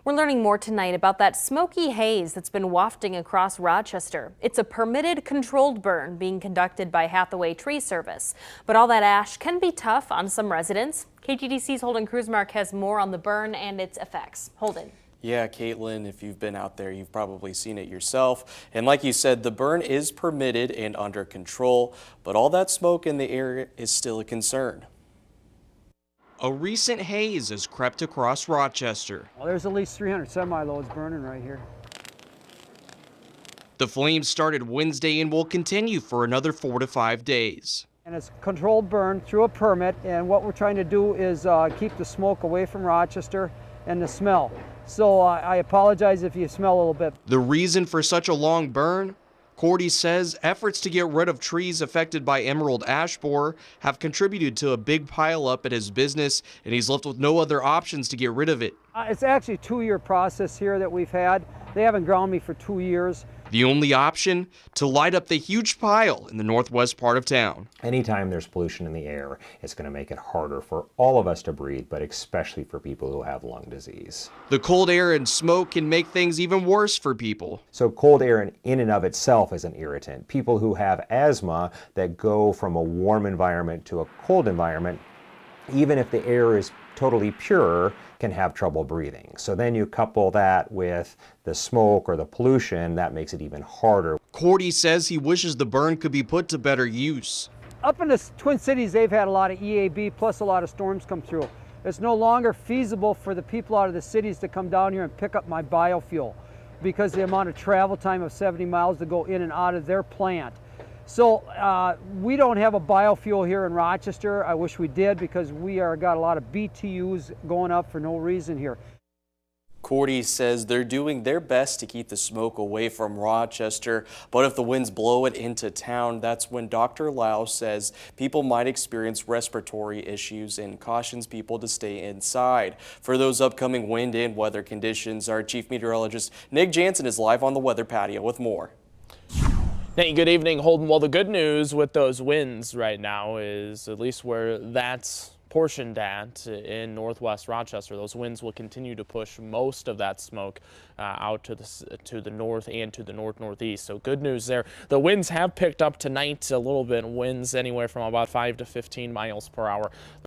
We're learning more tonight about that smoky haze that's been wafting across Rochester. It's a permitted controlled burn being conducted by Hathaway Tree Service. But all that ash can be tough on some residents. KTDC's Holden Kruzmark has more on the burn and its effects. Holden. Yeah, Caitlin, if you've been out there, you've probably seen it yourself. And like you said, the burn is permitted and under control, but all that smoke in the air is still a concern. A recent haze has crept across Rochester. Well, there's at least 300 semi-loads burning right here. The flames started Wednesday and will continue for another 4 to 5 days. And it's controlled burn through a permit, and what we're trying to do is keep the smoke away from Rochester and the smell. So I apologize if you smell a little bit. The reason for such a long burn? Cordy says efforts to get rid of trees affected by emerald ash borer have contributed to a big pileup at his business, and he's left with no other options to get rid of it. It's actually a 2-year process here that we've had. They haven't ground me for 2 years. The only option? To light up the huge pile in the northwest part of town. Anytime there's pollution in the air, it's going to make it harder for all of us to breathe, but especially for people who have lung disease. The cold air and smoke can make things even worse for people. So cold air in and of itself is an irritant. People who have asthma that go from a warm environment to a cold environment, even if the air is totally pure, can have trouble breathing. So then you couple that with the smoke or the pollution, that makes it even harder. Cordy says he wishes the burn could be put to better use. Up in the Twin Cities, they've had a lot of EAB plus a lot of storms come through. It's no longer feasible for the people out of the cities to come down here and pick up my biofuel because the amount of travel time of 70 miles to go in and out of their plant. So we don't have a biofuel here in Rochester. I wish we did because we got a lot of BTUs going up for no reason here. Cordy says they're doing their best to keep the smoke away from Rochester, but if the winds blow it into town, that's when Dr. Lau says people might experience respiratory issues and cautions people to stay inside. For those upcoming wind and weather conditions, our Chief Meteorologist Nick Jansen is live on the weather patio with more. Hey, good evening, Holden. Well, the good news with those winds right now is at least where that's portioned at in northwest Rochester, those winds will continue to push most of that smoke out to the north and to the northeast. So good news there. The winds have picked up tonight a little bit, winds anywhere from about 5 to 15 miles per hour.